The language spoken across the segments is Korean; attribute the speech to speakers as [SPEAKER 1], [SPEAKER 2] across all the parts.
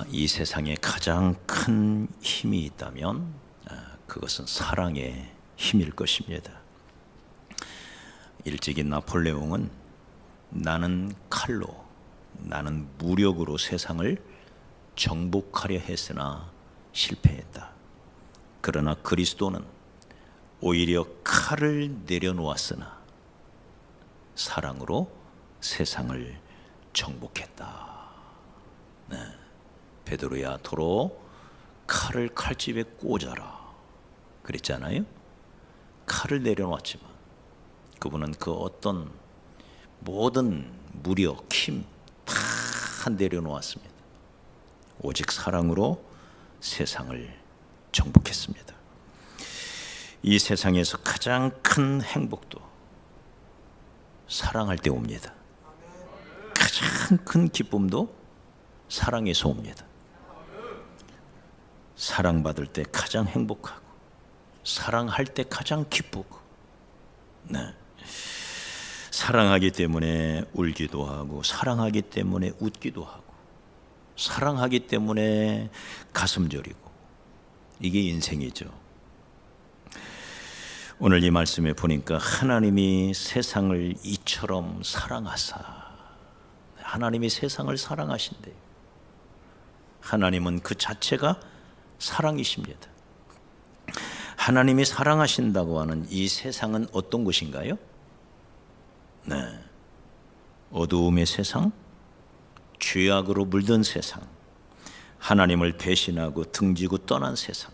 [SPEAKER 1] 이 세상에 가장 큰 힘이 있다면 그것은 사랑의 힘일 것입니다. 일찍이 나폴레옹은 나는 칼로, 나는 무력으로 세상을 정복하려 했으나 실패했다. 그러나 그리스도는 오히려 칼을 내려놓았으나 사랑으로 세상을 정복했다. 네. 베드로야 도로 칼을 칼집에 꽂아라 그랬잖아요. 칼을 내려놨지만 그분은 그 어떤 모든 무력, 힘 다 내려놓았습니다. 오직 사랑으로 세상을 정복했습니다. 이 세상에서 가장 큰 행복도 사랑할 때 옵니다. 가장 큰 기쁨도 사랑에서 옵니다. 사랑받을 때 가장 행복하고 사랑할 때 가장 기쁘고, 네. 사랑하기 때문에 울기도 하고 사랑하기 때문에 웃기도 하고 사랑하기 때문에 가슴 저리고, 이게 인생이죠. 오늘 이 말씀에 보니까 하나님이 세상을 이처럼 사랑하사, 하나님이 세상을 사랑하신대요. 하나님은 그 자체가 사랑이십니다. 하나님이 사랑하신다고 하는 이 세상은 어떤 곳인가요? 네, 어두움의 세상, 죄악으로 물든 세상, 하나님을 배신하고 등지고 떠난 세상,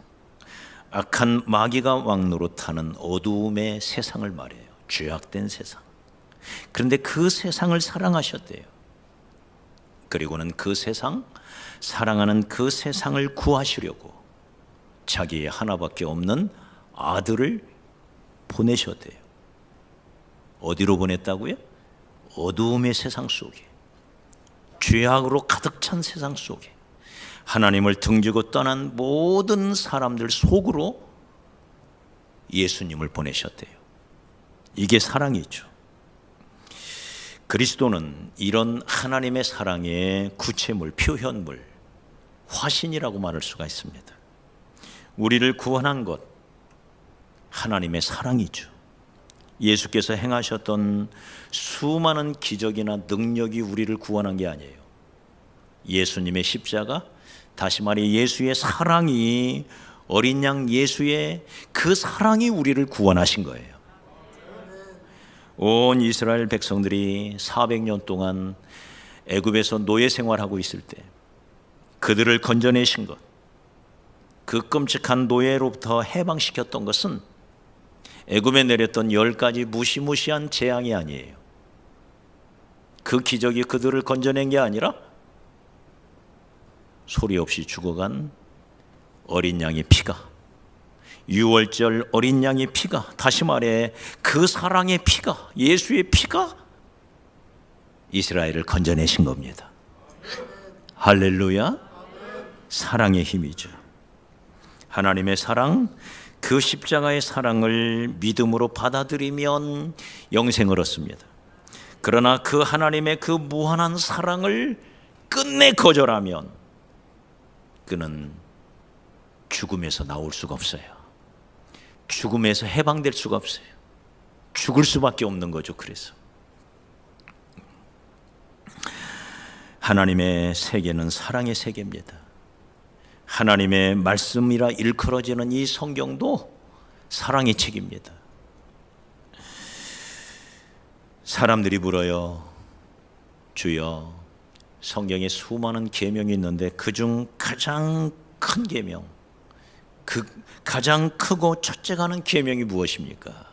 [SPEAKER 1] 악한 마귀가 왕노릇하는 어두움의 세상을 말해요. 죄악된 세상. 그런데 그 세상을 사랑하셨대요. 그리고는 그 세상, 사랑하는 그 세상을 구하시려고 자기의 하나밖에 없는 아들을 보내셨대요. 어디로 보냈다고요? 어두움의 세상 속에, 죄악으로 가득 찬 세상 속에 하나님을 등지고 떠난 모든 사람들 속으로 예수님을 보내셨대요. 이게 사랑이죠. 그리스도는 이런 하나님의 사랑의 구체물, 표현물, 화신이라고 말할 수가 있습니다. 우리를 구원한 것, 하나님의 사랑이죠. 예수께서 행하셨던 수많은 기적이나 능력이 우리를 구원한 게 아니에요. 예수님의 십자가, 다시 말해 예수의 사랑이, 어린 양 예수의 그 사랑이 우리를 구원하신 거예요. 온 이스라엘 백성들이 400년 동안 애굽에서 노예 생활하고 있을 때 그들을 건져내신 것, 그 끔찍한 노예로부터 해방시켰던 것은 애굽에 내렸던 10가지 무시무시한 재앙이 아니에요. 그 기적이 그들을 건져낸 게 아니라 소리 없이 죽어간 어린 양의 피가, 유월절 어린 양의 피가, 다시 말해 그 사랑의 피가, 예수의 피가 이스라엘을 건져내신 겁니다. 할렐루야. 사랑의 힘이죠. 하나님의 사랑, 그 십자가의 사랑을 믿음으로 받아들이면 영생을 얻습니다. 그러나 그 하나님의 그 무한한 사랑을 끝내 거절하면 그는 죽음에서 나올 수가 없어요. 죽음에서 해방될 수가 없어요. 죽을 수밖에 없는 거죠. 그래서 하나님의 세계는 사랑의 세계입니다. 하나님의 말씀이라 일컬어지는 이 성경도 사랑의 책입니다. 사람들이 물어요. 주여, 성경에 수많은 계명이 있는데 그중 가장 큰 계명, 그 가장 크고 첫째가 하는 계명이 무엇입니까?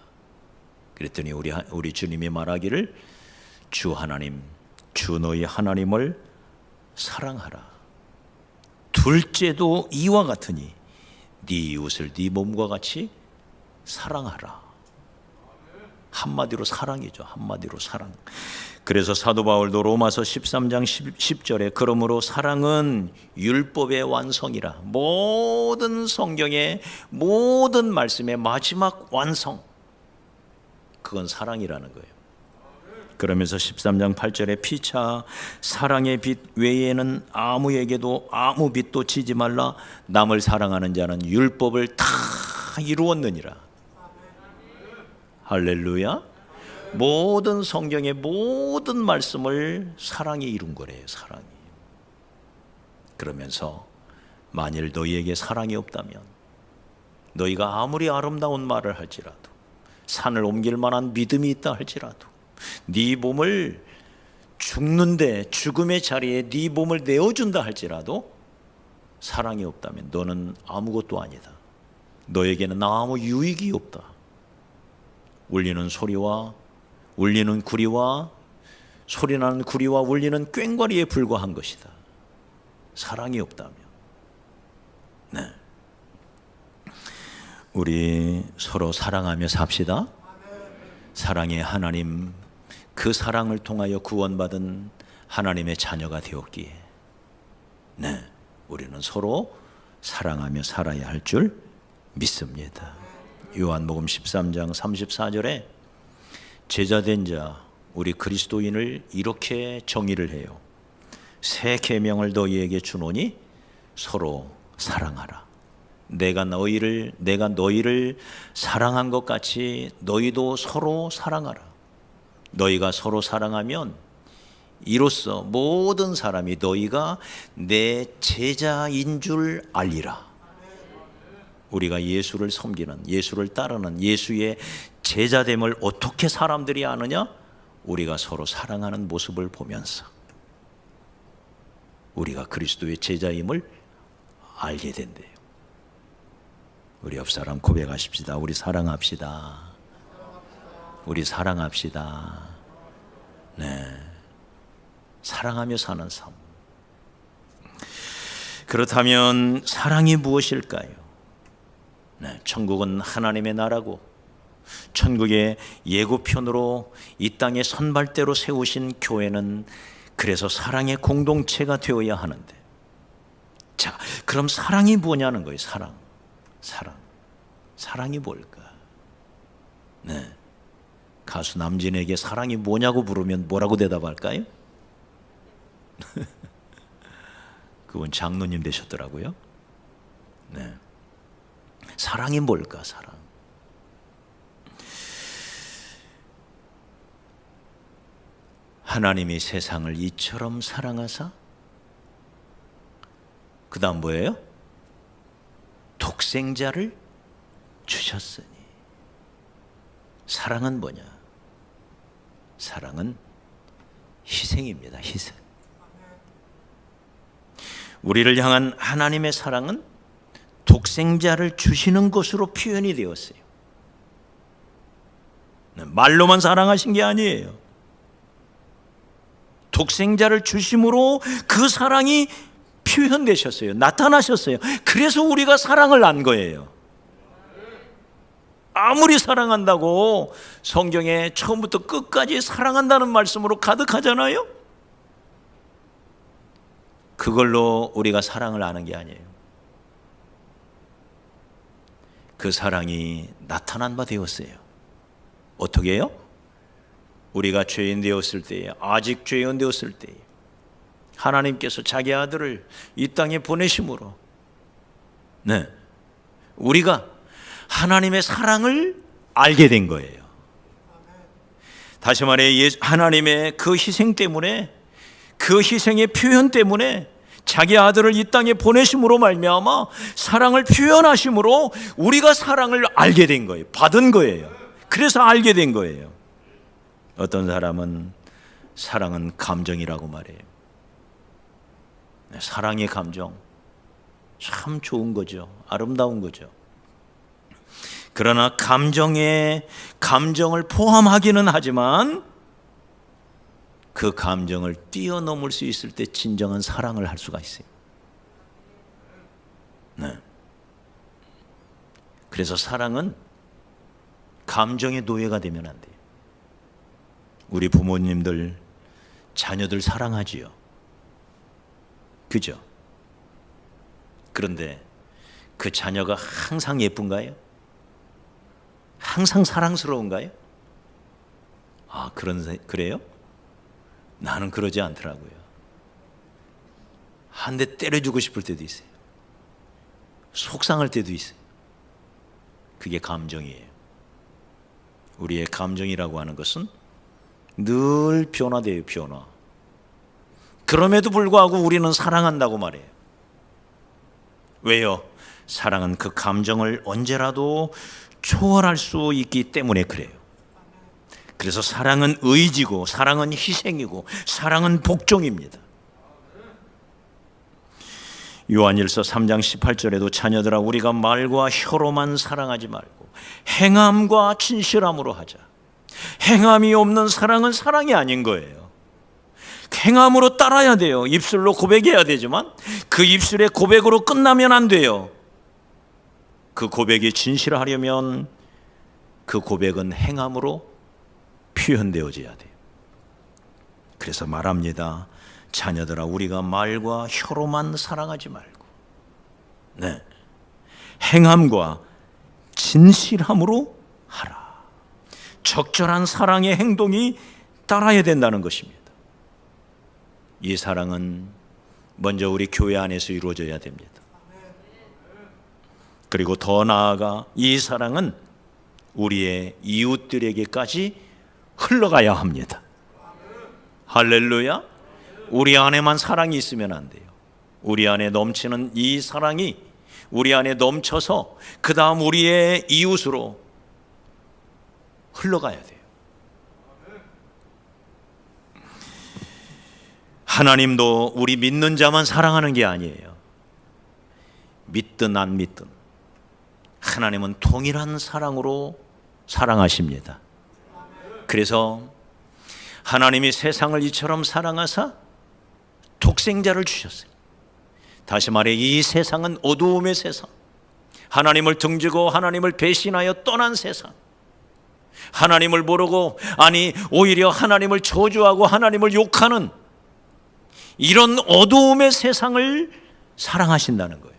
[SPEAKER 1] 그랬더니 우리 주님이 말하기를 주 하나님, 주 너희 하나님을 사랑하라. 둘째도 이와 같으니 네 이웃을 네 몸과 같이 사랑하라. 한마디로 사랑이죠. 한마디로 사랑. 그래서 사도 바울도 로마서 13장 10절에 그러므로 사랑은 율법의 완성이라. 모든 성경의 모든 말씀의 마지막 완성, 그건 사랑이라는 거예요. 그러면서 13장 8절에 피차 사랑의 빛 외에는 아무에게도 아무 빛도 지지 말라. 남을 사랑하는 자는 율법을 다 이루었느니라. 할렐루야. 모든 성경의 모든 말씀을 사랑이 이룬 거래요. 사랑이. 그러면서 만일 너희에게 사랑이 없다면 너희가 아무리 아름다운 말을 할지라도 산을 옮길 만한 믿음이 있다 할지라도 네 몸을 죽는데 죽음의 자리에 네 몸을 내어준다 할지라도 사랑이 없다면 너는 아무것도 아니다. 너에게는 아무 유익이 없다. 울리는 소리와 울리는 구리와 소리나는 구리와 울리는 꽹과리에 불과한 것이다. 사랑이 없다면. 네. 우리 서로 사랑하며 삽시다. 사랑의 하나님, 그 사랑을 통하여 구원받은 하나님의 자녀가 되었기에 네, 우리는 서로 사랑하며 살아야 할 줄 믿습니다. 요한복음 13장 34절에 제자된 자 우리 그리스도인을 이렇게 정의를 해요. 새 계명을 너희에게 주노니 서로 사랑하라. 내가 너희를 사랑한 것 같이 너희도 서로 사랑하라. 너희가 서로 사랑하면 이로써 모든 사람이 너희가 내 제자인 줄 알리라. 우리가 예수를 섬기는, 예수를 따르는 예수의 제자됨을 어떻게 사람들이 아느냐? 우리가 서로 사랑하는 모습을 보면서 우리가 그리스도의 제자임을 알게 된대요. 우리 옆 사람 고백하십시다. 우리 사랑합시다. 우리 사랑합시다. 네, 사랑하며 사는 삶. 그렇다면 사랑이 무엇일까요? 네, 천국은 하나님의 나라고 천국의 예고편으로 이 땅에 선발대로 세우신 교회는 그래서 사랑의 공동체가 되어야 하는데, 자, 그럼 사랑이 뭐냐는 거예요. 사랑이 뭘까? 네, 가수 남진에게 사랑이 뭐냐고 물으면 뭐라고 대답할까요? 그분 장로님 되셨더라고요. 네, 사랑이 뭘까? 사랑. 하나님이 세상을 이처럼 사랑하사, 그 다음 뭐예요? 독생자를 주셨으니. 사랑은 뭐냐? 사랑은 희생입니다. 희생. 우리를 향한 하나님의 사랑은 독생자를 주시는 것으로 표현이 되었어요. 말로만 사랑하신 게 아니에요. 독생자를 주심으로 그 사랑이 표현되셨어요. 나타나셨어요. 그래서 우리가 사랑을 안 거예요. 아무리 사랑한다고 성경에 처음부터 끝까지 사랑한다는 말씀으로 가득하잖아요. 그걸로 우리가 사랑을 아는 게 아니에요. 그 사랑이 나타난 바 되었어요. 어떻게 해요? 우리가 죄인 되었을 때에, 아직 죄인 되었을 때에 하나님께서 자기 아들을 이 땅에 보내심으로, 네, 우리가 하나님의 사랑을 알게 된 거예요. 다시 말해 하나님의 그 희생 때문에, 그 희생의 표현 때문에 자기 아들을 이 땅에 보내심으로 말미암아 사랑을 표현하심으로 우리가 사랑을 알게 된 거예요. 받은 거예요. 그래서 알게 된 거예요. 어떤 사람은 사랑은 감정이라고 말해요. 사랑의 감정 참 좋은 거죠. 아름다운 거죠. 그러나 감정을 포함하기는 하지만 그 감정을 뛰어넘을 수 있을 때 진정한 사랑을 할 수가 있어요. 네. 그래서 사랑은 감정의 노예가 되면 안 돼요. 우리 부모님들 자녀들 사랑하지요. 그죠? 그런데 그 자녀가 항상 예쁜가요? 항상 사랑스러운가요? 그래요? 나는 그러지 않더라고요. 한 대 때려주고 싶을 때도 있어요. 속상할 때도 있어요. 그게 감정이에요. 우리의 감정이라고 하는 것은 늘 변화돼요. 변화. 그럼에도 불구하고 우리는 사랑한다고 말해요. 왜요? 사랑은 그 감정을 언제라도 초월할 수 있기 때문에 그래요. 그래서 사랑은 의지고, 사랑은 희생이고, 사랑은 복종입니다. 요한일서 3장 18절에도 자녀들아 우리가 말과 혀로만 사랑하지 말고 행함과 진실함으로 하자. 행함이 없는 사랑은 사랑이 아닌 거예요. 행함으로 따라야 돼요. 입술로 고백해야 되지만 그 입술의 고백으로 끝나면 안 돼요. 그 고백이 진실하려면 그 고백은 행함으로 표현되어져야 돼요. 그래서 말합니다. 자녀들아 우리가 말과 혀로만 사랑하지 말고 행함과 진실함으로 하라. 적절한 사랑의 행동이 따라야 된다는 것입니다. 이 사랑은 먼저 우리 교회 안에서 이루어져야 됩니다. 그리고 더 나아가 이 사랑은 우리의 이웃들에게까지 흘러가야 합니다. 할렐루야. 우리 안에만 사랑이 있으면 안 돼요. 우리 안에 넘치는 이 사랑이 우리 안에 넘쳐서 그 다음 우리의 이웃으로 흘러가야 돼요. 하나님도 우리 믿는 자만 사랑하는 게 아니에요. 믿든 안 믿든 하나님은 동일한 사랑으로 사랑하십니다. 그래서 하나님이 세상을 이처럼 사랑하사 독생자를 주셨어요. 다시 말해 이 세상은 어두움의 세상, 하나님을 등지고 하나님을 배신하여 떠난 세상, 하나님을 모르고 오히려 하나님을 저주하고 하나님을 욕하는 이런 어두움의 세상을 사랑하신다는 거예요.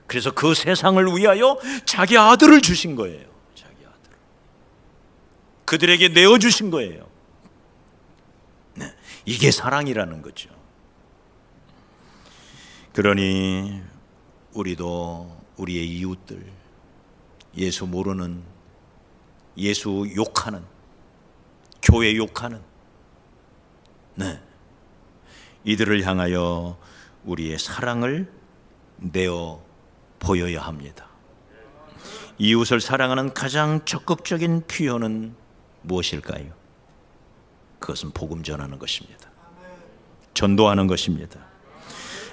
[SPEAKER 1] 그래서 그 세상을 위하여 자기 아들을 주신 거예요. 자기 아들을 그들에게 내어주신 거예요. 이게 사랑이라는 거죠. 그러니 우리도 우리의 이웃들, 예수 모르는, 예수 욕하는, 교회 욕하는 이들을 향하여 우리의 사랑을 내어 보여야 합니다. 이웃을 사랑하는 가장 적극적인 표현은 무엇일까요? 그것은 복음 전하는 것입니다. 전도하는 것입니다.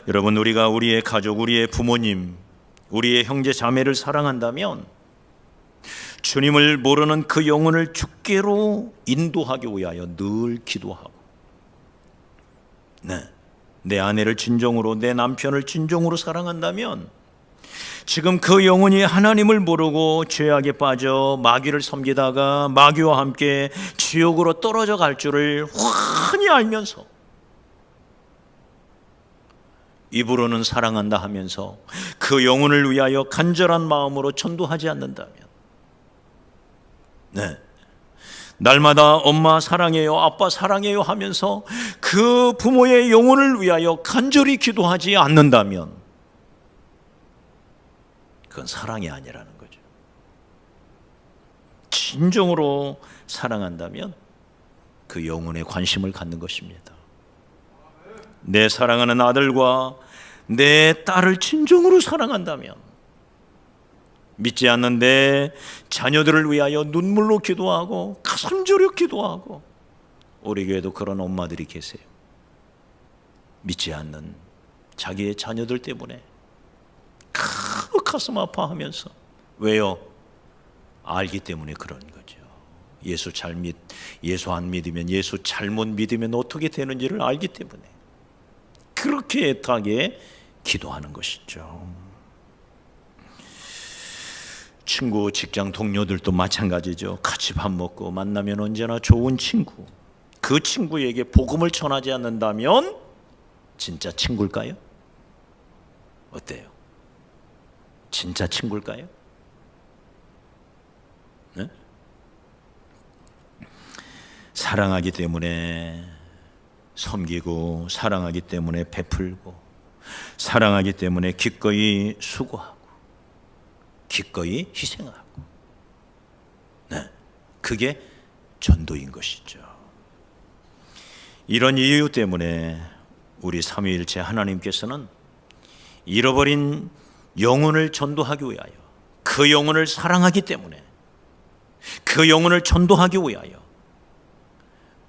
[SPEAKER 1] 여러분, 우리가 우리의 가족, 우리의 부모님, 우리의 형제 자매를 사랑한다면 주님을 모르는 그 영혼을 주께로 인도하기 위하여 늘 기도하고 내 아내를 진정으로, 내 남편을 진정으로 사랑한다면 지금 그 영혼이 하나님을 모르고 죄악에 빠져 마귀를 섬기다가 마귀와 함께 지옥으로 떨어져 갈 줄을 훤히 알면서 입으로는 사랑한다 하면서 그 영혼을 위하여 간절한 마음으로 전도하지 않는다면 날마다 엄마 사랑해요, 아빠 사랑해요 하면서 그 부모의 영혼을 위하여 간절히 기도하지 않는다면 그건 사랑이 아니라는 거죠. 진정으로 사랑한다면 그 영혼에 관심을 갖는 것입니다. 내 사랑하는 아들과 내 딸을 진정으로 사랑한다면 믿지 않는 내 자녀들을 위하여 눈물로 기도하고 가슴 졸여 기도하고, 우리 교회도 그런 엄마들이 계세요. 믿지 않는 자기의 자녀들 때문에 가슴 아파하면서, 왜요? 알기 때문에 그런 거죠. 예수 안 믿으면, 예수 잘못 믿으면 어떻게 되는지를 알기 때문에 그렇게 애타게 기도하는 것이죠. 친구, 직장 동료들도 마찬가지죠. 같이 밥 먹고 만나면 언제나 좋은 친구, 그 친구에게 복음을 전하지 않는다면 진짜 친구일까요? 어때요? 진짜 친구일까요? 사랑하기 때문에 섬기고, 사랑하기 때문에 베풀고, 사랑하기 때문에 기꺼이 수고하고, 기꺼이 희생하고, 네, 그게 전도인 것이죠. 이런 이유 때문에 우리 삼위일체 하나님께서는 잃어버린 영혼을 전도하기 위하여, 그 영혼을 사랑하기 때문에, 그 영혼을 전도하기 위하여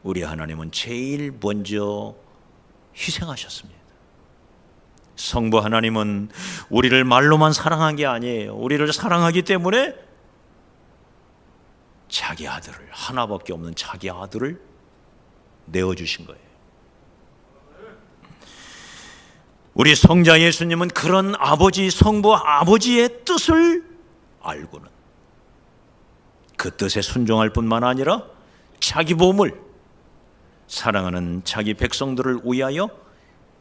[SPEAKER 1] 우리 하나님은 제일 먼저 희생하셨습니다. 성부 하나님은 우리를 말로만 사랑한 게 아니에요. 우리를 사랑하기 때문에 자기 아들을, 하나밖에 없는 자기 아들을 내어주신 거예요. 우리 성자 예수님은 그런 아버지, 성부 아버지의 뜻을 알고는 그 뜻에 순종할 뿐만 아니라 자기 몸을 사랑하는 자기 백성들을 위하여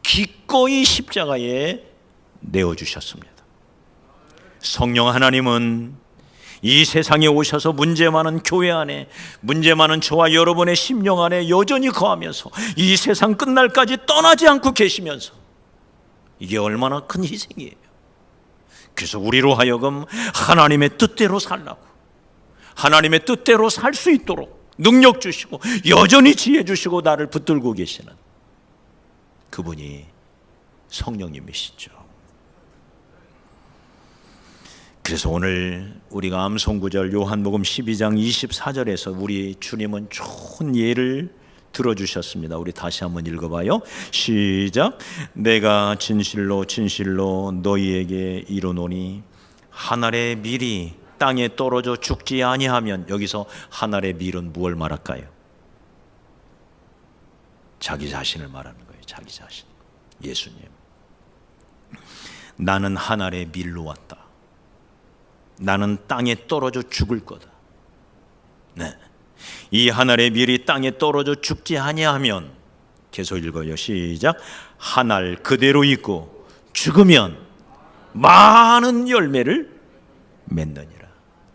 [SPEAKER 1] 기꺼이 십자가에 내어주셨습니다. 성령 하나님은 이 세상에 오셔서 문제 많은 교회 안에, 문제 많은 저와 여러분의 심령 안에 여전히 거하면서 이 세상 끝날까지 떠나지 않고 계시면서, 이게 얼마나 큰 희생이에요. 그래서 우리로 하여금 하나님의 뜻대로 살라고, 하나님의 뜻대로 살 수 있도록 능력 주시고 여전히 지혜 주시고 나를 붙들고 계시는 그분이 성령님이시죠. 그래서 오늘 우리가 암송구절 요한복음 12장 24절에서 우리 주님은 좋은 예를 들어주셨습니다. 우리 다시 한번 읽어봐요. 시작. 내가 진실로 진실로 너희에게 이르노니 한 알의 밀이 땅에 떨어져 죽지 아니하면, 여기서 한 알의 밀은 무엇을 말할까요? 자기 자신을 말하는 거예요. 자기 자신. 예수님, 나는 한 알의 밀로 왔다. 나는 땅에 떨어져 죽을 거다. 네. 이 한 알의 밀이 땅에 떨어져 죽지 아니하면, 계속 읽어요. 시작. 한 알 그대로 있고 죽으면 많은 열매를 맺느니라.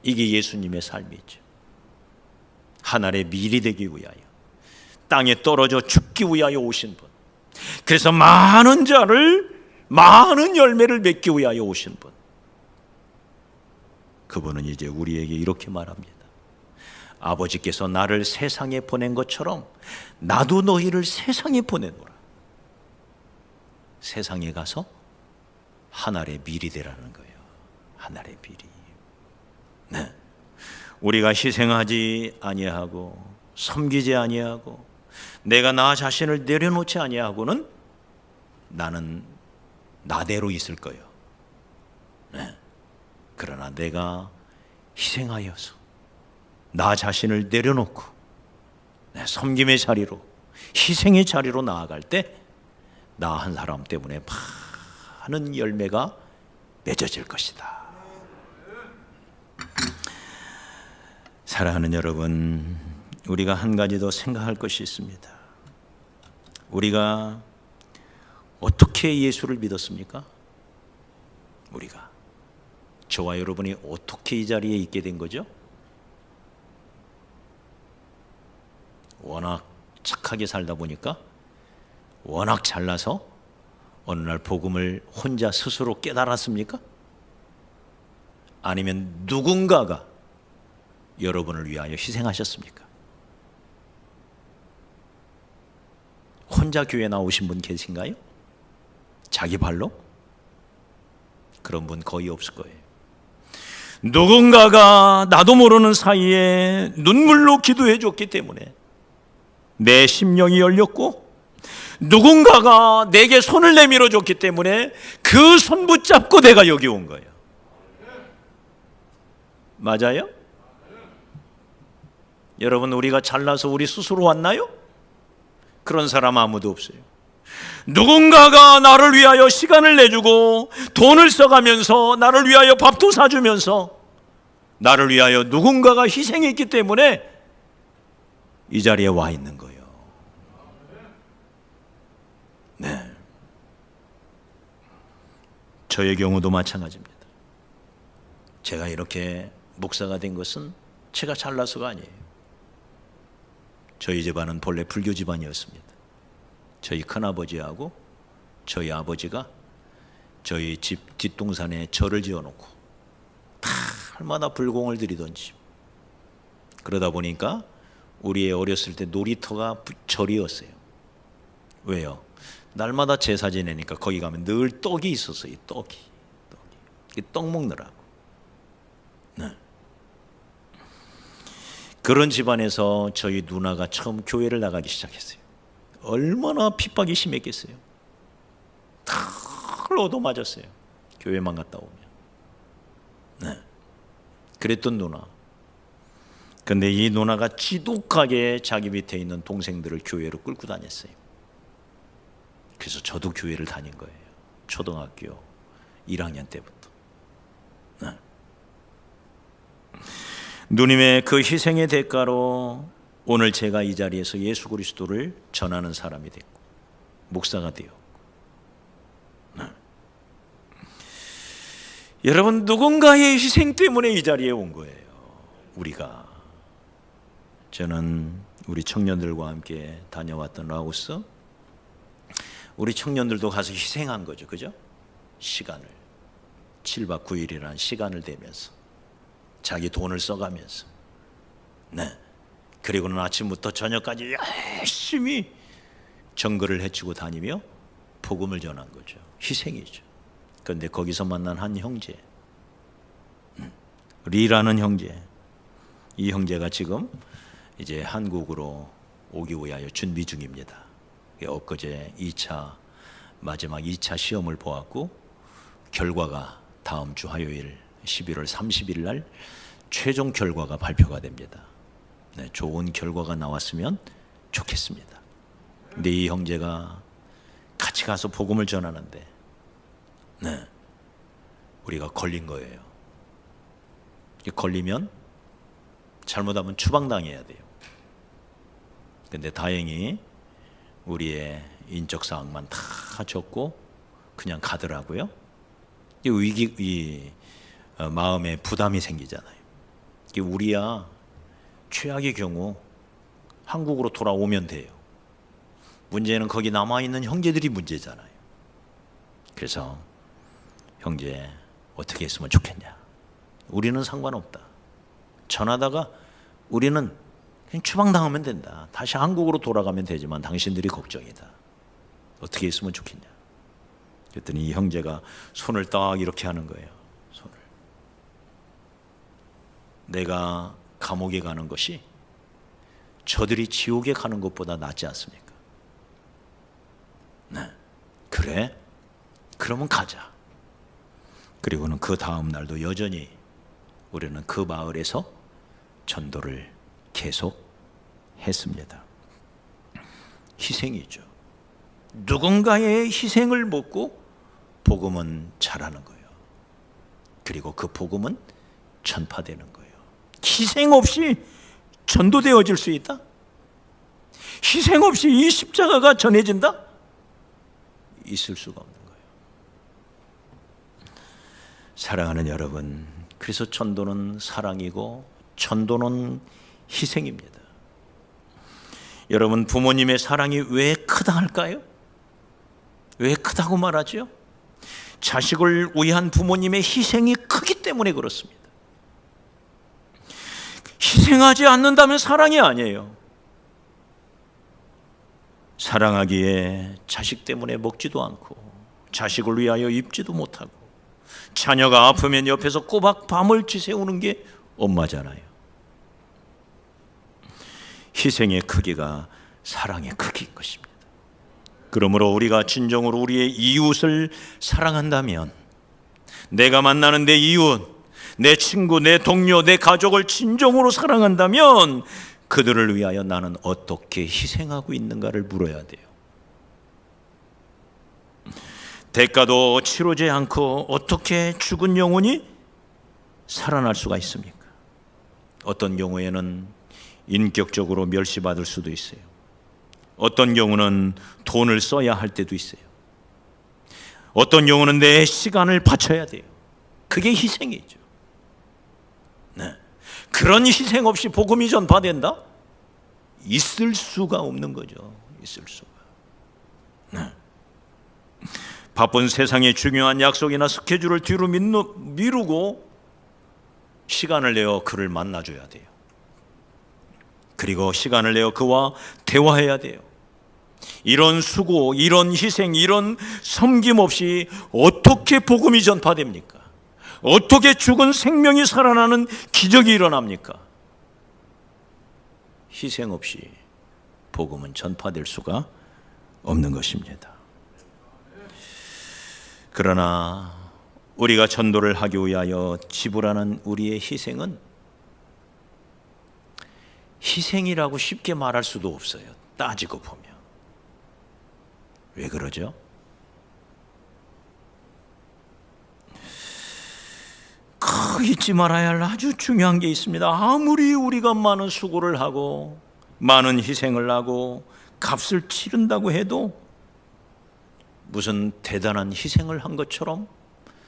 [SPEAKER 1] 이게 예수님의 삶이죠. 한 알의 밀이 되기 위하여, 땅에 떨어져 죽기 위하여 오신 분, 그래서 많은 자를, 많은 열매를 맺기 위하여 오신 분, 그분은 이제 우리에게 이렇게 말합니다. 아버지께서 나를 세상에 보낸 것처럼 나도 너희를 세상에 보내노라. 세상에 가서 한 알의 밀이 되라는 거예요. 한 알의 밀이. 네. 우리가 희생하지 아니하고 섬기지 아니하고 내가 나 자신을 내려놓지 아니하고는 나는 나대로 있을 거예요. 네. 그러나 내가 희생하여서 나 자신을 내려놓고 섬김의 자리로, 희생의 자리로 나아갈 때 나 한 사람 때문에 많은 열매가 맺어질 것이다. 사랑하는 여러분, 우리가 한 가지 더 생각할 것이 있습니다. 우리가 어떻게 예수를 믿었습니까? 우리가, 저와 여러분이 어떻게 이 자리에 있게 된 거죠? 워낙 착하게 살다 보니까, 워낙 잘나서 어느 날 복음을 혼자 스스로 깨달았습니까? 아니면 누군가가 여러분을 위하여 희생하셨습니까? 혼자 교회 나오신 분 계신가요? 자기 발로? 그런 분 거의 없을 거예요. 누군가가 나도 모르는 사이에 눈물로 기도해 줬기 때문에 내 심령이 열렸고, 누군가가 내게 손을 내밀어 줬기 때문에 그 손 붙잡고 내가 여기 온 거예요. 맞아요? 여러분, 우리가 잘나서 우리 스스로 왔나요? 그런 사람 아무도 없어요. 누군가가 나를 위하여 시간을 내주고 돈을 써가면서 나를 위하여 밥도 사주면서 나를 위하여 누군가가 희생했기 때문에 이 자리에 와 있는 거예요. 네. 저의 경우도 마찬가지입니다. 제가 이렇게 목사가 된 것은 제가 잘나서가 아니에요. 저희 집안은 본래 불교 집안이었습니다. 저희 큰아버지하고 저희 아버지가 저희 집 뒷동산에 절을 지어놓고 달마다 불공을 들이던지, 그러다 보니까 우리의 어렸을 때 놀이터가 절이었어요. 왜요? 날마다 제사 지내니까 거기 가면 늘 떡이 있었어요. 떡이. 떡 먹느라고. 네. 그런 집안에서 저희 누나가 처음 교회를 나가기 시작했어요. 얼마나 핍박이 심했겠어요. 다 얻어맞았어요. 교회만 갔다 오면. 네. 그랬던 누나. 근데 이 누나가 지독하게 자기 밑에 있는 동생들을 교회로 끌고 다녔어요. 그래서 저도 교회를 다닌 거예요. 초등학교 1학년 때부터. 네. 누님의 그 희생의 대가로 오늘 제가 이 자리에서 예수 그리스도를 전하는 사람이 됐고 목사가 되었고. 네. 여러분, 누군가의 희생 때문에 이 자리에 온 거예요. 우리가. 저는 우리 청년들과 함께 다녀왔던 라오스, 우리 청년들도 가서 희생한 거죠. 그죠? 시간을 7박 9일이라는 시간을 대면서 자기 돈을 써가면서, 네. 그리고는 아침부터 저녁까지 열심히 정글을 헤치고 다니며 복음을 전한 거죠. 희생이죠. 그런데 거기서 만난 한 형제, 리라는 형제, 이 형제가 지금 이제 한국으로 오기 위하여 준비 중입니다. 엊그제 마지막 2차 시험을 보았고 결과가 다음 주 화요일 11월 30일 날 최종 결과가 발표가 됩니다. 네, 좋은 결과가 나왔으면 좋겠습니다. 근데 이 형제가 같이 가서 복음을 전하는데, 네, 우리가 걸린 거예요. 걸리면 잘못하면 추방당해야 돼요. 근데 다행히 우리의 인적 사항만 다 적고 그냥 가더라고요. 이 마음에 부담이 생기잖아요. 우리야 최악의 경우 한국으로 돌아오면 돼요. 문제는 거기 남아있는 형제들이 문제잖아요. 그래서 형제 어떻게 했으면 좋겠냐. 우리는 상관없다. 전하다가 우리는 그냥 추방당하면 된다. 다시 한국으로 돌아가면 되지만 당신들이 걱정이다. 어떻게 했으면 좋겠냐. 그랬더니 이 형제가 손을 딱 이렇게 하는 거예요. 손을. 내가 감옥에 가는 것이 저들이 지옥에 가는 것보다 낫지 않습니까? 네. 그래? 그러면 가자. 그리고는 그 다음 날도 여전히 우리는 그 마을에서 전도를 계속 했습니다. 희생이죠. 누군가의 희생을 먹고 복음은 자라는 거예요. 그리고 그 복음은 전파되는 거예요. 희생 없이 전도되어질 수 있다? 희생 없이 이 십자가가 전해진다? 있을 수가 없는 거예요. 사랑하는 여러분, 그래서 전도는 사랑이고 전도는 희생입니다. 여러분, 부모님의 사랑이 왜 크다 할까요? 왜 크다고 말하죠? 자식을 위한 부모님의 희생이 크기 때문에 그렇습니다. 희생하지 않는다면 사랑이 아니에요. 사랑하기에 자식 때문에 먹지도 않고 자식을 위하여 입지도 못하고 자녀가 아프면 옆에서 꼬박 밤을 지새우는 게 엄마잖아요. 희생의 크기가 사랑의 크기인 것입니다. 그러므로 우리가 진정으로 우리의 이웃을 사랑한다면, 내가 만나는 내 이웃, 내 친구, 내 동료, 내 가족을 진정으로 사랑한다면 그들을 위하여 나는 어떻게 희생하고 있는가를 물어야 돼요. 대가도 치르지 않고 어떻게 죽은 영혼이 살아날 수가 있습니까? 어떤 경우에는 인격적으로 멸시받을 수도 있어요. 어떤 경우는 돈을 써야 할 때도 있어요. 어떤 경우는 내 시간을 바쳐야 돼요. 그게 희생이죠. 네. 그런 희생 없이 복음이 전파된다? 있을 수가 없는 거죠. 있을 수가. 네. 바쁜 세상에 중요한 약속이나 스케줄을 뒤로 미루고 시간을 내어 그를 만나줘야 돼요. 그리고 시간을 내어 그와 대화해야 돼요. 이런 수고, 이런 희생, 이런 섬김 없이 어떻게 복음이 전파됩니까? 어떻게 죽은 생명이 살아나는 기적이 일어납니까? 희생 없이 복음은 전파될 수가 없는 것입니다. 그러나 우리가 전도를 하기 위하여 지불하는 우리의 희생은 희생이라고 쉽게 말할 수도 없어요. 따지고 보면. 왜 그러죠? 잊지 말아야 할 아주 중요한 게 있습니다. 아무리 우리가 많은 수고를 하고 많은 희생을 하고 값을 치른다고 해도 무슨 대단한 희생을 한 것처럼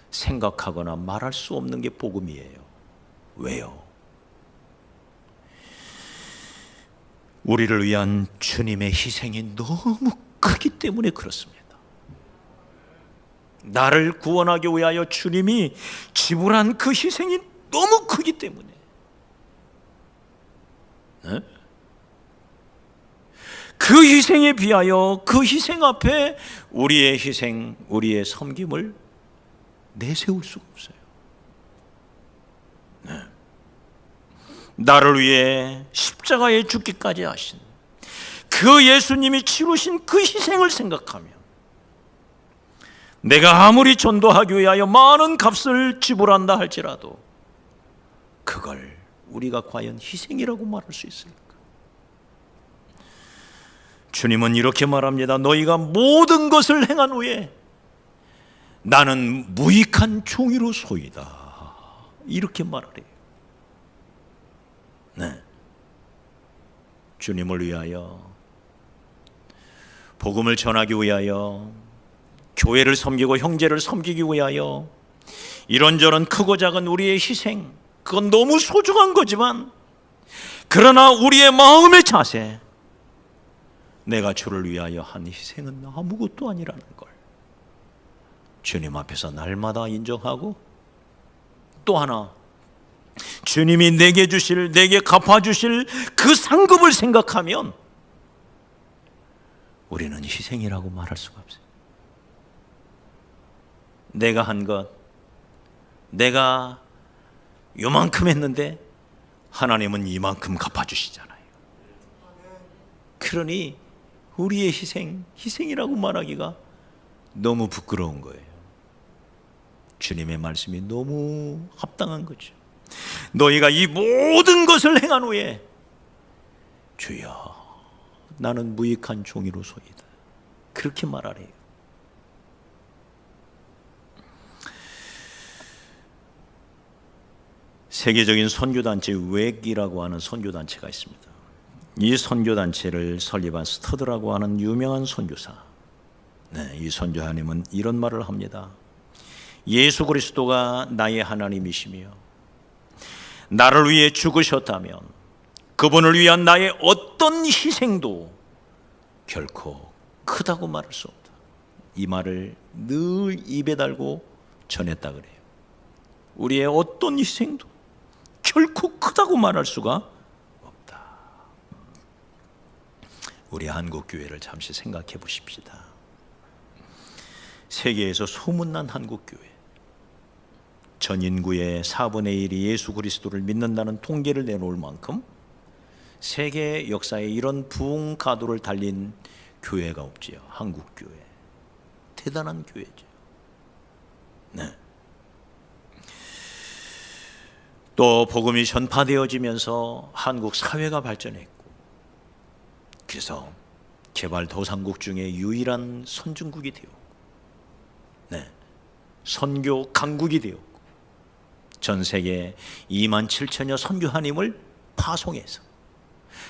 [SPEAKER 1] 생각하거나 말할 수 없는 게 복음이에요. 왜요? 우리를 위한 주님의 희생이 너무 크기 때문에 그렇습니다. 나를 구원하기 위하여 주님이 지불한 그 희생이 너무 크기 때문에. 네? 그 희생에 비하여 그 희생 앞에 우리의 희생, 우리의 섬김을 내세울 수가 없어요. 네. 나를 위해 십자가에 죽기까지 하신 그 예수님이 치르신 그 희생을 생각하면 내가 아무리 전도하기 위하여 많은 값을 지불한다 할지라도 그걸 우리가 과연 희생이라고 말할 수 있을까? 주님은 이렇게 말합니다. 너희가 모든 것을 행한 후에 나는 무익한 종이로 소이다. 이렇게 말하래요. 네. 주님을 위하여, 복음을 전하기 위하여, 교회를 섬기고 형제를 섬기기 위하여 이런저런 크고 작은 우리의 희생, 그건 너무 소중한 거지만, 그러나 우리의 마음의 자세, 내가 주를 위하여 한 희생은 아무것도 아니라는 걸 주님 앞에서 날마다 인정하고, 또 하나 주님이 내게 주실, 내게 갚아주실 그 상급을 생각하면 우리는 희생이라고 말할 수가 없어요. 내가 한 것, 내가 요만큼 했는데 하나님은 이만큼 갚아주시잖아요. 그러니 우리의 희생이라고 말하기가 너무 부끄러운 거예요. 주님의 말씀이 너무 합당한 거죠. 너희가 이 모든 것을 행한 후에 주여 나는 무익한 종이로소이다, 그렇게 말하래요. 세계적인 선교단체 웩이라고 하는 선교단체가 있습니다. 이 선교단체를 설립한 스터드라고 하는 유명한 선교사, 이 선교사님은 이런 말을 합니다. 예수 그리스도가 나의 하나님이시며 나를 위해 죽으셨다면 그분을 위한 나의 어떤 희생도 결코 크다고 말할 수 없다. 이 말을 늘 입에 달고 전했다 그래요. 우리의 어떤 희생도 결코 크다고 말할 수가 없다. 우리 한국교회를 잠시 생각해 보십시다. 세계에서 소문난 한국교회, 전 인구의 4분의 1이 예수 그리스도를 믿는다는 통계를 내놓을 만큼 세계 역사에 이런 부흥 가도를 달린 교회가 없지요. 한국교회, 대단한 교회죠. 네. 또 복음이 전파되어지면서 한국 사회가 발전했고, 그래서 개발도상국 중에 유일한 선진국이 되었고, 선교 강국이 되었고, 전 세계 2만 7천여 선교사님을 파송해서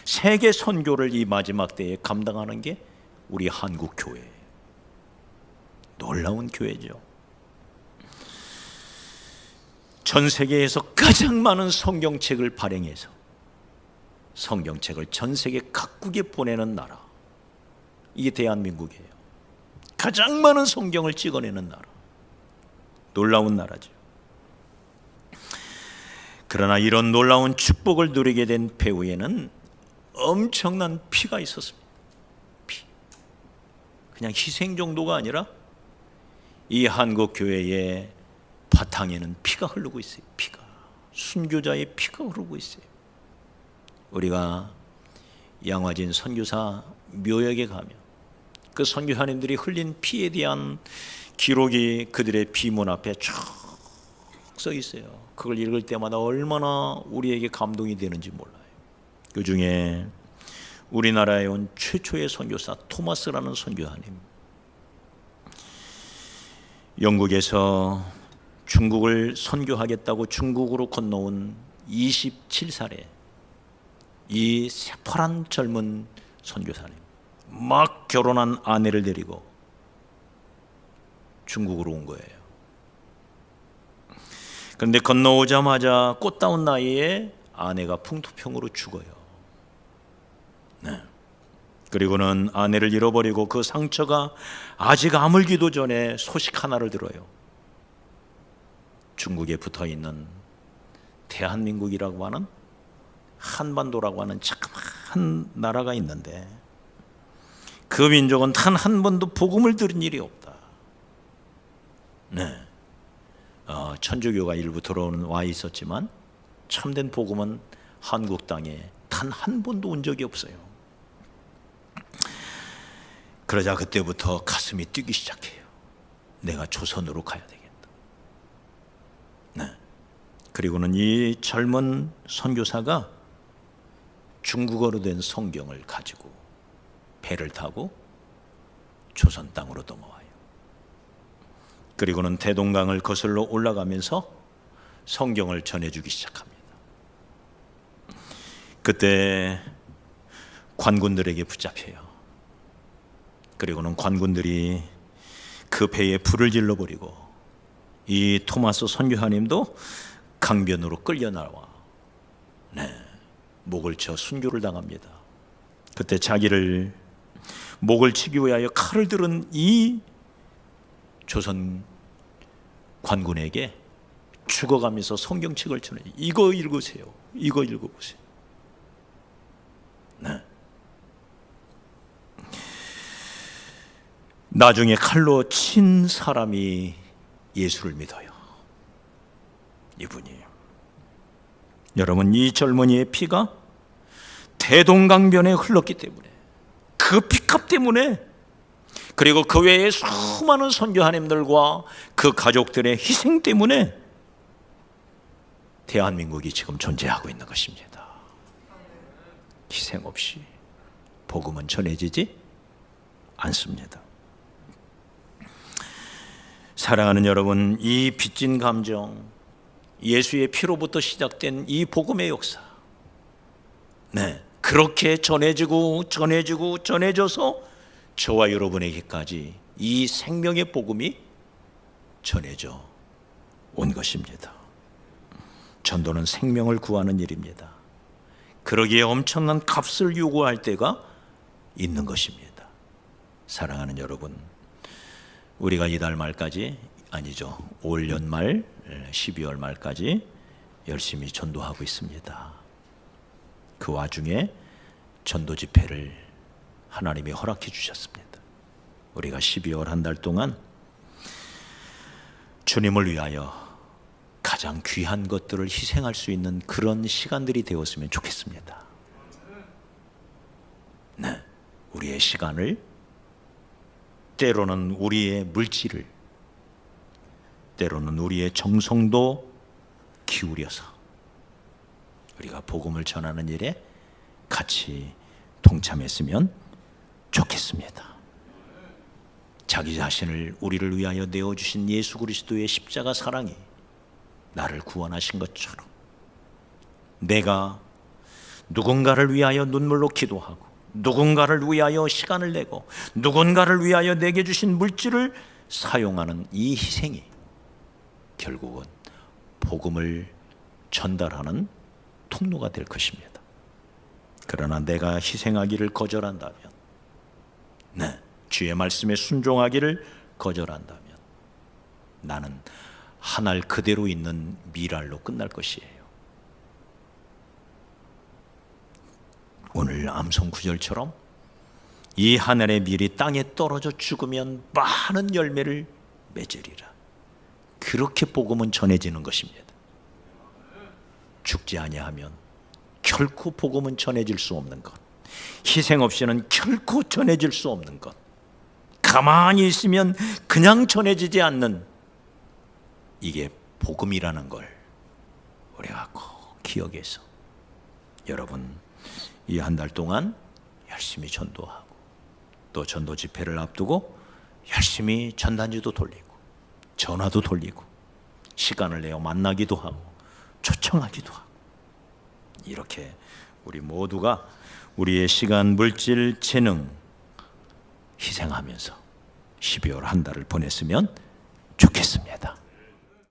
[SPEAKER 1] 세계 선교를 이 마지막 때에 감당하는 게 우리 한국 교회예요. 놀라운 교회죠. 전 세계에서 가장 많은 성경책을 발행해서 성경책을 전 세계 각국에 보내는 나라, 이게 대한민국이에요. 가장 많은 성경을 찍어내는 나라, 놀라운 나라죠. 그러나 이런 놀라운 축복을 누리게 된 배후에는 엄청난 피가 있었습니다. 피. 그냥 희생 정도가 아니라 이 한국 교회의 바탕에는 피가 흐르고 있어요. 피가, 순교자의 피가 흐르고 있어요. 우리가 양화진 선교사 묘역에 가면 그 선교사님들이 흘린 피에 대한 기록이 그들의 비문 앞에 쭉 써 있어요. 그걸 읽을 때마다 얼마나 우리에게 감동이 되는지 몰라요. 그 중에 우리나라에 온 최초의 선교사 토마스라는 선교사님, 영국에서 중국을 선교하겠다고 중국으로 건너온 27살의 이 새파란 젊은 선교사님, 막 결혼한 아내를 데리고 중국으로 온 거예요. 그런데 건너오자마자 꽃다운 나이에 아내가 풍토병으로 죽어요. 네. 그리고는 아내를 잃어버리고 그 상처가 아직 아물기도 전에 소식 하나를 들어요. 중국에 붙어있는 대한민국이라고 하는, 한반도라고 하는 자그마한 나라가 있는데 그 민족은 단 한 번도 복음을 들은 일이 없다. 네. 천주교가 일부 와 있었지만 참된 복음은 한국 땅에 단 한 번도 온 적이 없어요. 그러자 그때부터 가슴이 뛰기 시작해요. 내가 조선으로 가야 되겠다. 네. 그리고는 이 젊은 선교사가 중국어로 된 성경을 가지고 배를 타고 조선 땅으로 넘어와요. 그리고는 대동강을 거슬러 올라가면서 성경을 전해주기 시작합니다. 그때 관군들에게 붙잡혀요. 그리고는 관군들이 그 배에 불을 질러버리고 이 토마스 선교사님도 강변으로 끌려 나와 목을 쳐 순교를 당합니다. 그때 자기를 목을 치기 위하여 칼을 들은 이 조선 관군에게 죽어가면서 성경책을 전해, 이거 읽으세요. 이거 읽어보세요. 네. 나중에 칼로 친 사람이 예수를 믿어요. 이분이에요. 여러분, 이 젊은이의 피가 대동강변에 흘렀기 때문에, 그 피값 때문에, 그리고 그 외에 수많은 선교사님들과 그 가족들의 희생 때문에 대한민국이 지금 존재하고 있는 것입니다. 희생 없이 복음은 전해지지 않습니다. 사랑하는 여러분, 이 빚진 감정, 예수의 피로부터 시작된 이 복음의 역사, 그렇게 전해져서 저와 여러분에게까지 이 생명의 복음이 전해져 온 것입니다. 전도는 생명을 구하는 일입니다. 그러기에 엄청난 값을 요구할 때가 있는 것입니다. 사랑하는 여러분, 우리가 이달 말까지, 아니죠, 올 연말 12월 말까지 열심히 전도하고 있습니다. 그 와중에 전도 집회를 하나님이 허락해 주셨습니다. 우리가 12월 한 달 동안 주님을 위하여 가장 귀한 것들을 희생할 수 있는 그런 시간들이 되었으면 좋겠습니다. 네, 우리의 시간을, 때로는 우리의 물질을, 때로는 우리의 정성도 기울여서 우리가 복음을 전하는 일에 같이 동참했으면 좋겠습니다. 자기 자신을 우리를 위하여 내어주신 예수 그리스도의 십자가 사랑이 나를 구원하신 것처럼 내가 누군가를 위하여 눈물로 기도하고, 누군가를 위하여 시간을 내고, 누군가를 위하여 내게 주신 물질을 사용하는 이 희생이 결국은 복음을 전달하는 통로가 될 것입니다. 그러나 내가 희생하기를 거절한다면, 네, 주의 말씀에 순종하기를 거절한다면 나는 한 알 그대로 있는 미랄로 끝날 것이에요. 오늘 암송 구절처럼 이 하늘의 밀이 땅에 떨어져 죽으면 많은 열매를 맺으리라. 그렇게 복음은 전해지는 것입니다. 죽지 아니하면 결코 복음은 전해질 수 없는 것, 희생 없이는 결코 전해질 수 없는 것, 가만히 있으면 그냥 전해지지 않는, 이게 복음이라는 걸 우리가 꼭 기억해서 여러분 이 한 달 동안 열심히 전도하고 또 전도 집회를 앞두고 열심히 전단지도 돌리고 전화도 돌리고 시간을 내어 만나기도 하고 초청하기도 하고, 이렇게 우리 모두가 우리의 시간, 물질, 재능 희생하면서 12월 한 달을 보냈으면 좋겠습니다.